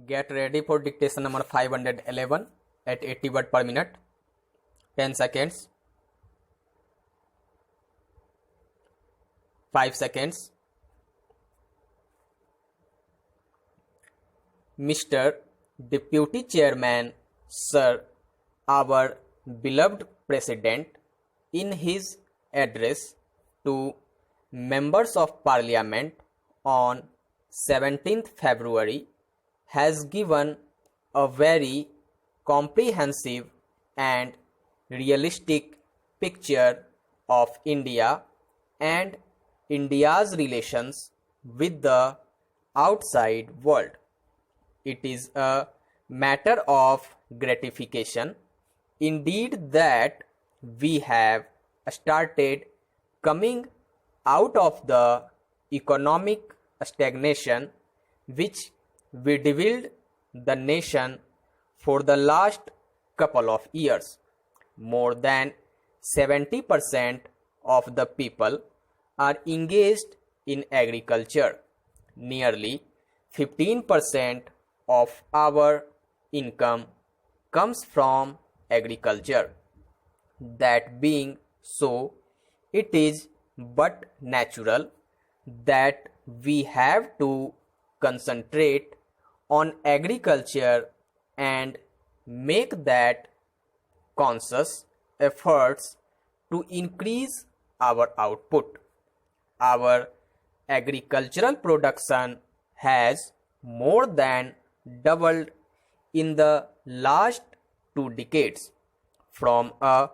Get ready for dictation number 511 at 80 word per minute. 10 seconds. 5 seconds. Mr. Deputy Chairman, Sir, our beloved President, in his address to members of Parliament on 17th February has given a very comprehensive and realistic picture of India and India's relations with the outside world. It is a matter of gratification indeed that we have started coming out of the economic stagnation which bedeviled the nation for the last couple of years. More than 70% of the people are engaged in agriculture. Nearly 15% of our income comes from agriculture. That being so, it is but natural that we have to concentrate on agriculture and make that conscious efforts to increase our output. Our agricultural production has more than doubled in the last 2 decades from a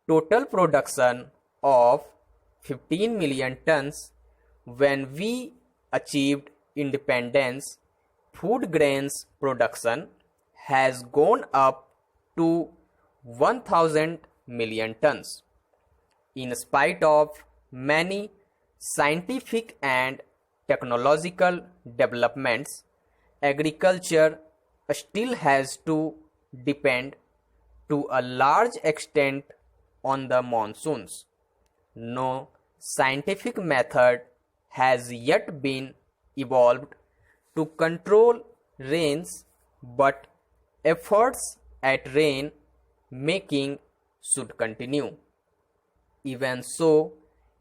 total production of 15 million tons when we achieved independence. Food grains production has gone up to 1000 million tons. In spite of many scientific and technological developments, agriculture still has to depend to a large extent on the monsoons. No scientific method has yet been evolved to control rains, but efforts at rain making should continue. Even so,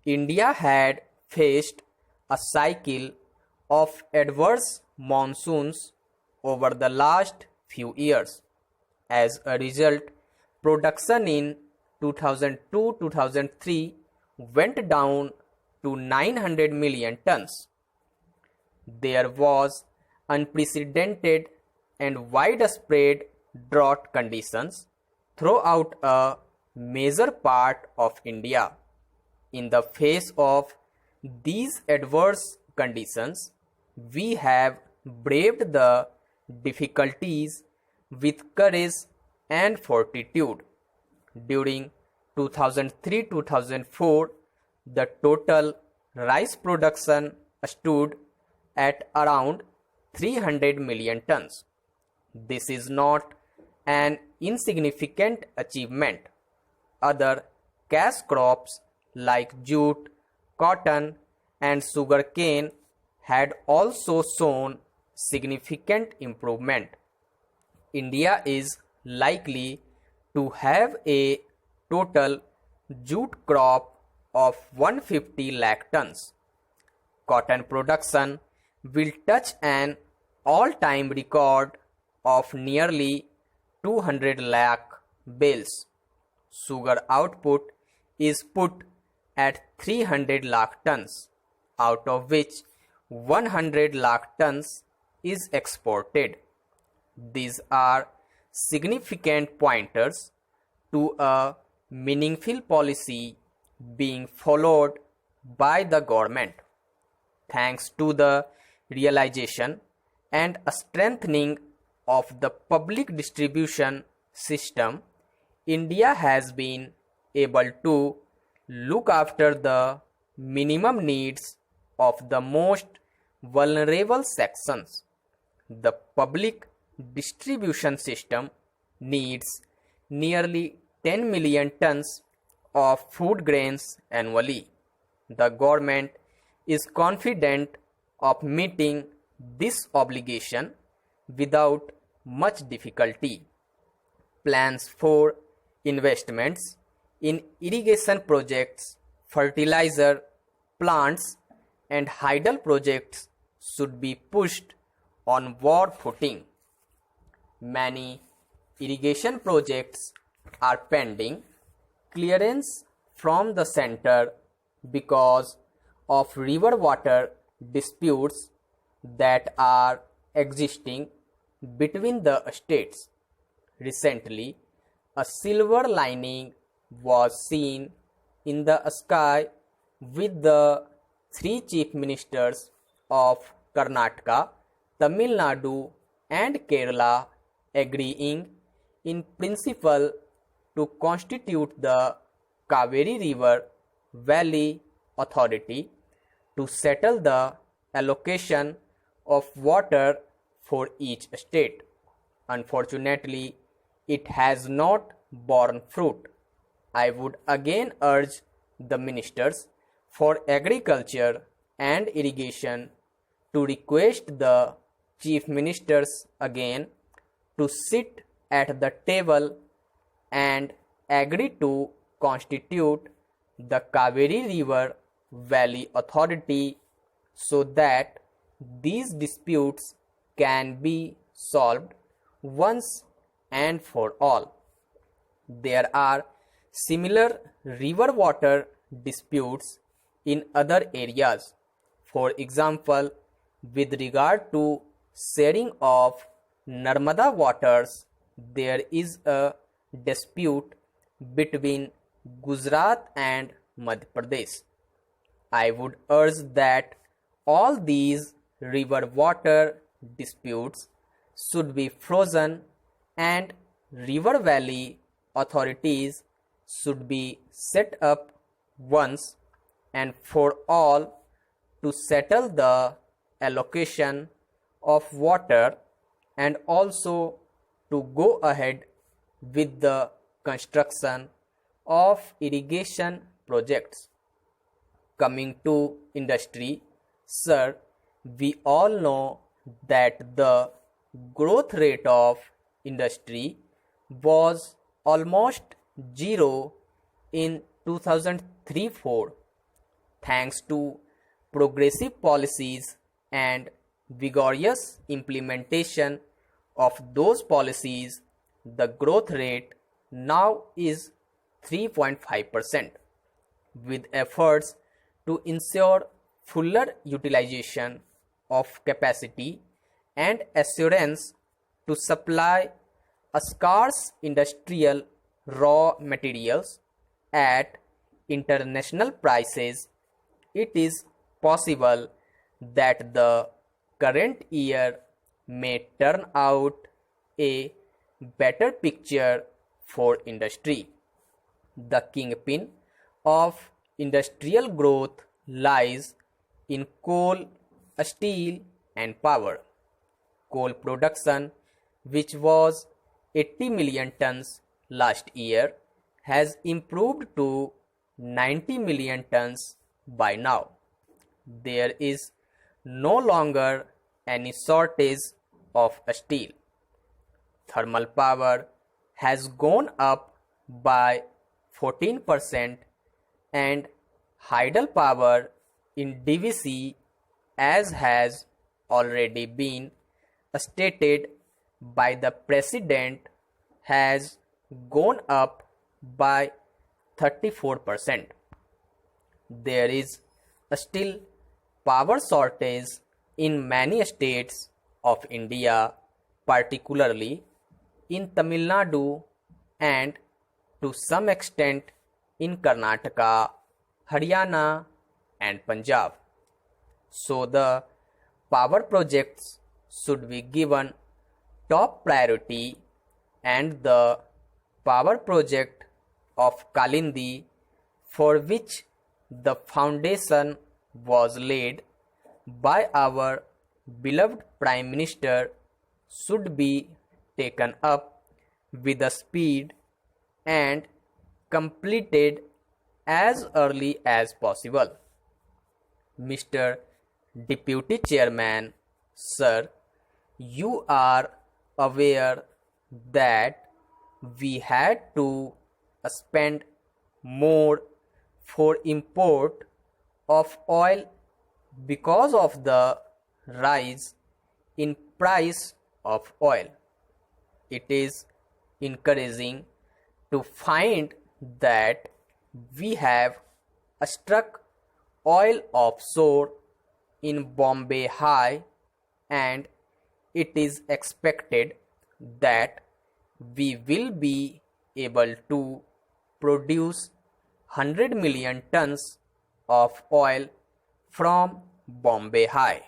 India had faced a cycle of adverse monsoons over the last few years. As a result, production in 2002-2003 went down to 900 million tons. There was unprecedented and widespread drought conditions throughout a major part of India. In the face of these adverse conditions, we have braved the difficulties with courage and fortitude. During 2003-2004, the total rice production stood at around 300 million tons. This is not an insignificant achievement. Other cash crops like jute, cotton, and sugarcane had also shown significant improvement. India is likely to have a total jute crop of 150 lakh tons. Cotton production will touch an all-time record of nearly 200 lakh bales. Sugar output is put at 300 lakh tons, out of which 100 lakh tons is exported. These are significant pointers to a meaningful policy being followed by the government. Thanks to the realization and strengthening of the public distribution system, India has been able to look after the minimum needs of the most vulnerable sections. The public distribution system needs nearly 10 million tons of food grains annually. The government is confident of meeting this obligation without much difficulty. Plans for investments in irrigation projects, fertilizer plants, and hydel projects should be pushed on war footing. Many irrigation projects are pending clearance from the center because of river water disputes that are existing between the states. Recently, a silver lining was seen in the sky with the three chief ministers of Karnataka, Tamil Nadu, and Kerala agreeing in principle to constitute the Kaveri River Valley Authority to settle the allocation of water for each state. Unfortunately, it has not borne fruit. I would again urge the ministers for agriculture and irrigation to request the chief ministers again to sit at the table and agree to constitute the Kaveri River Valley Authority so that these disputes can be solved once and for all. There are similar river water disputes in other areas. For example, with regard to sharing of Narmada waters, there is a dispute between Gujarat and Madhya Pradesh. I would urge that all these river water disputes should be frozen and river valley authorities should be set up once and for all to settle the allocation of water and also to go ahead with the construction of irrigation projects. Coming to industry, sir, we all know that the growth rate of industry was almost zero in 2003-4. Thanks to progressive policies and vigorous implementation of those policies, the growth rate now is 3.5%. With efforts to ensure fuller utilization of capacity and assurance to supply a scarce industrial raw materials at international prices, it is possible that the current year may turn out a better picture for industry. The kingpin of industrial growth lies in coal, steel, and power. Coal production, which was 80 million tons last year, has improved to 90 million tons by now. There is no longer any shortage of steel. Thermal power has gone up by 14% and hydel power in DVC, as has already been stated by the President, has gone up by 34%. There is still power shortage in many states of India, particularly in Tamil Nadu and to some extent in Karnataka, Haryana, and Punjab. So the power projects should be given top priority, and the power project of Kalindi, for which the foundation was laid by our beloved Prime Minister, should be taken up with a speed and completed as early as possible. Mr. Deputy Chairman, sir, you are aware that we had to spend more for import of oil because of the rise in price of oil. It is encouraging to find that we have struck oil offshore in Bombay High, and it is expected that we will be able to produce 100 million tons of oil from Bombay High.